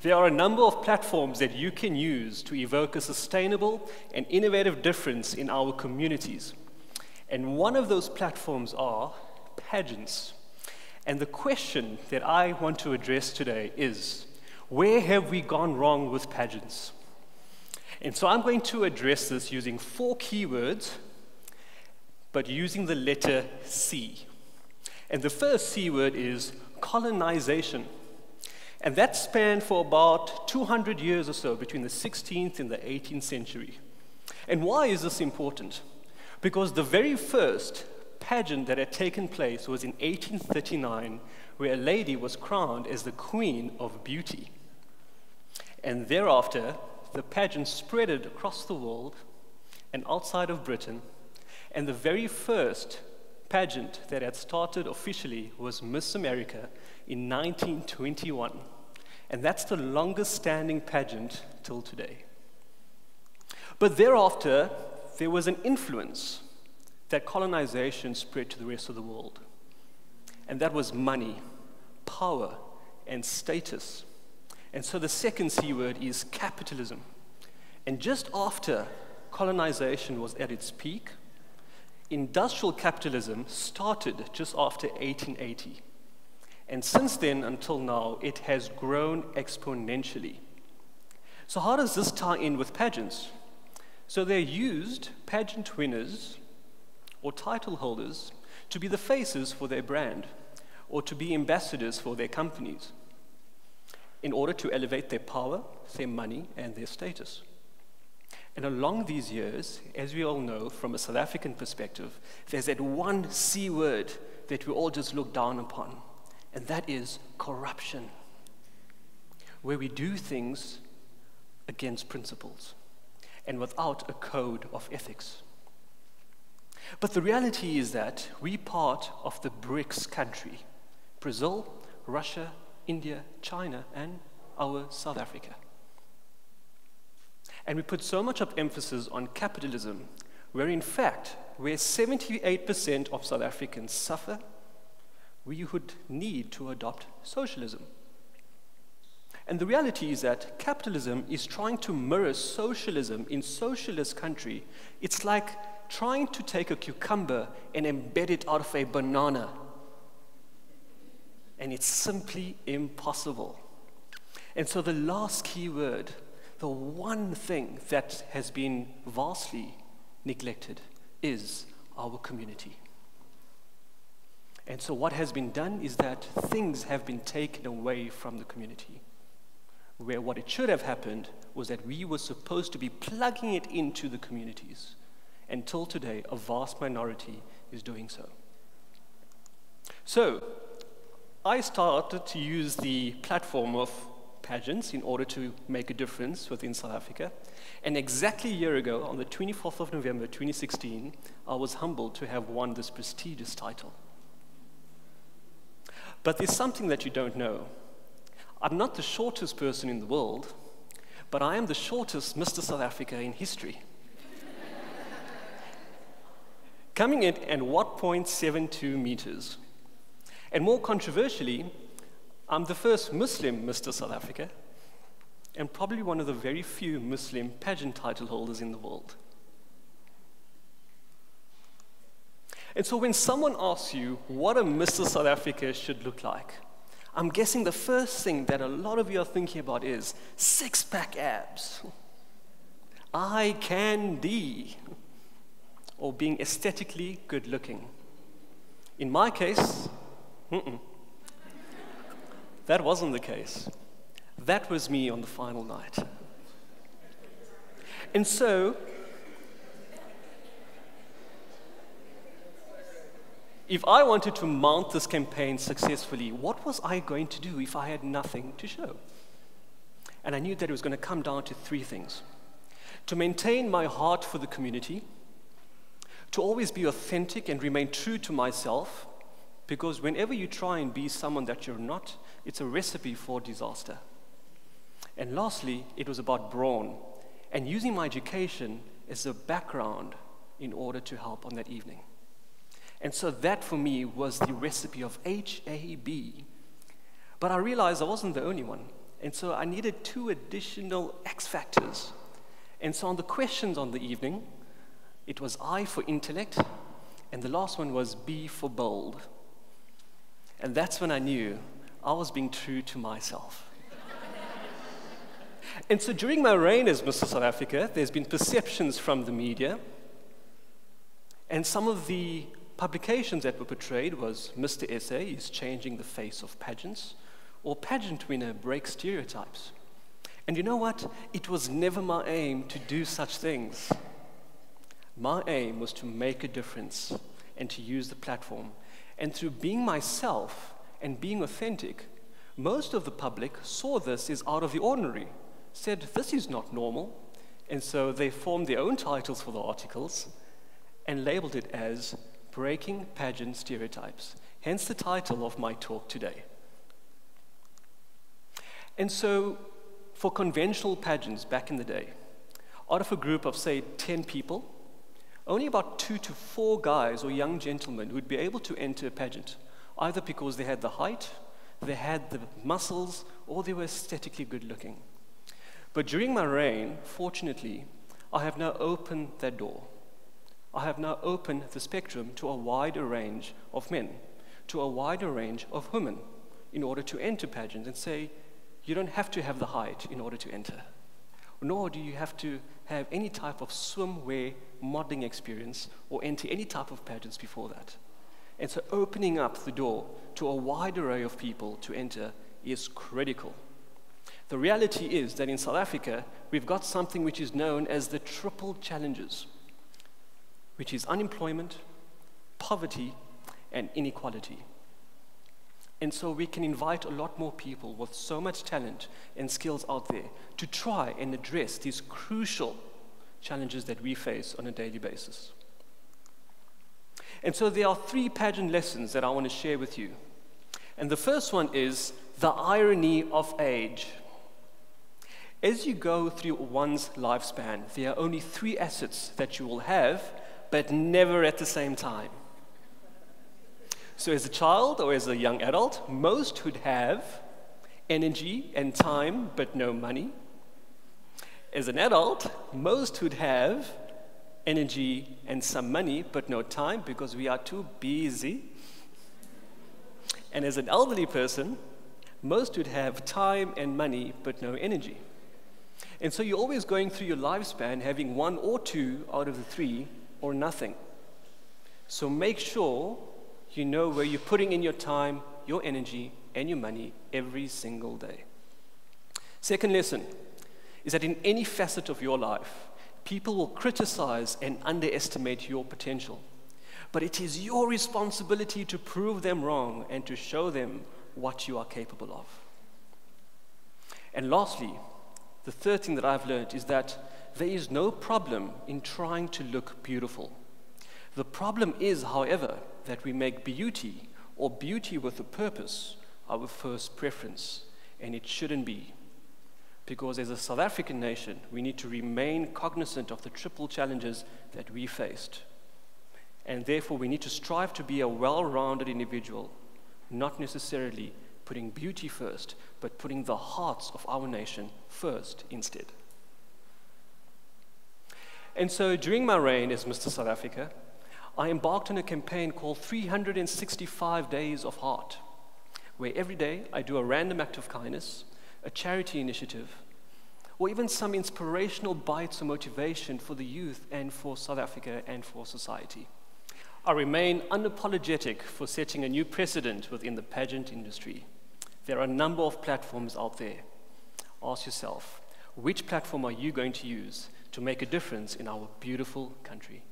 There are a number of platforms that you can use to evoke a sustainable and innovative difference in our communities. And one of those platforms are pageants. And the question that I want to address today is, where have we gone wrong with pageants? And so I'm going to address this using 4 keywords, but using the letter C. And the first C word is colonization. And that spanned for about 200 years or so, between the 16th and the 18th century. And why is this important? Because the very first pageant that had taken place was in 1839, where a lady was crowned as the Queen of Beauty. And thereafter, the pageant spread across the world and outside of Britain. And the very first pageant that had started officially was Miss America in 1921. And that's the longest standing pageant till today. But thereafter, there was an influence that colonization spread to the rest of the world. And that was money, power, and status. And so the second C word is capitalism. And just after colonization was at its peak, industrial capitalism started just after 1880. And since then until now, it has grown exponentially. So how does this tie in with pageants? So they used pageant winners or title holders to be the faces for their brand or to be ambassadors for their companies in order to elevate their power, their money, and their status. And along these years, as we all know from a South African perspective, there's that one C word that we all just look down upon, and that is corruption, where we do things against principles and without a code of ethics. But the reality is that we're part of the BRICS country: Brazil, Russia, India, China, and our South Africa. And we put so much of emphasis on capitalism, where in fact, where 78% of South Africans suffer, we would need to adopt socialism. And the reality is that capitalism is trying to mirror socialism in socialist country. It's like trying to take a cucumber and embed it out of a banana. And it's simply impossible. And so the last key word, the one thing that has been vastly neglected, is our community. And so what has been done is that things have been taken away from the community, where what it should have happened was that we were supposed to be plugging it into the communities. Until today, a vast minority is doing so. So I started to use the platform of pageants in order to make a difference within South Africa. And exactly a year ago, on the 24th of November 2016, I was humbled to have won this prestigious title. But there's something that you don't know. I'm not the shortest person in the world, but I am the shortest Mr. South Africa in history. Coming in at 1.72 meters. And more controversially, I'm the first Muslim Mr. South Africa, and probably one of the very few Muslim pageant title holders in the world. And so when someone asks you what a Mr. South Africa should look like, I'm guessing the first thing that a lot of you are thinking about is six-pack abs, eye candy, or being aesthetically good-looking. In my case, that wasn't the case. That was me on the final night. And so, if I wanted to mount this campaign successfully, what was I going to do if I had nothing to show? And I knew that it was going to come down to 3 things. To maintain my heart for the community, to always be authentic and remain true to myself, because whenever you try and be someone that you're not, it's a recipe for disaster. And lastly, it was about brawn, and using my education as a background in order to help on that evening. And so that for me was the recipe of HAB. But I realized I wasn't the only one. And so I needed 2 additional X factors. And so on the questions on the evening, it was I for intellect, and the last one was B for bold. And that's when I knew I was being true to myself. And so during my reign as Mr. South Africa, there's been perceptions from the media, and some of the publications that were portrayed was Mr. SA is changing the face of pageants, or pageant winner breaks stereotypes. And you know what? It was never my aim to do such things. My aim was to make a difference and to use the platform. And through being myself and being authentic, most of the public saw this as out of the ordinary, said, this is not normal. And so they formed their own titles for the articles and labeled it as Breaking Pageant Stereotypes, hence the title of my talk today. And so, for conventional pageants back in the day, out of a group of, say, 10 people, only about 2 to 4 guys or young gentlemen would be able to enter a pageant, either because they had the height, they had the muscles, or they were aesthetically good looking. But during my reign, fortunately, I have now opened that door. I have now opened the spectrum to a wider range of men, to a wider range of women, in order to enter pageants and say, you don't have to have the height in order to enter, nor do you have to have any type of swimwear modeling experience or enter any type of pageants before that. And so opening up the door to a wide array of people to enter is critical. The reality is that in South Africa, we've got something which is known as the triple challenges, which is unemployment, poverty, and inequality. And so we can invite a lot more people with so much talent and skills out there to try and address these crucial challenges that we face on a daily basis. And so there are 3 pageant lessons that I want to share with you. And the first one is the irony of age. As you go through one's lifespan, there are only 3 assets that you will have, but never at the same time. So as a child or as a young adult, most would have energy and time, but no money. As an adult, most would have energy and some money, but no time because we are too busy. And as an elderly person, most would have time and money, but no energy. And so you're always going through your lifespan having 1 or 2 out of the 3 or nothing. So make sure you know where you're putting in your time, your energy, and your money every single day. Second lesson is that in any facet of your life, people will criticize and underestimate your potential. But it is your responsibility to prove them wrong and to show them what you are capable of. And lastly, the third thing that I've learned is that there is no problem in trying to look beautiful. The problem is, however, that we make beauty, or beauty with a purpose, our first preference, and it shouldn't be. Because as a South African nation, we need to remain cognizant of the triple challenges that we faced. And therefore, we need to strive to be a well-rounded individual, not necessarily putting beauty first, but putting the hearts of our nation first instead. And so during my reign as Mr. South Africa, I embarked on a campaign called 365 Days of Heart, where every day I do a random act of kindness, a charity initiative, or even some inspirational bites or motivation for the youth and for South Africa and for society. I remain unapologetic for setting a new precedent within the pageant industry. There are a number of platforms out there. Ask yourself, which platform are you going to use to make a difference in our beautiful country?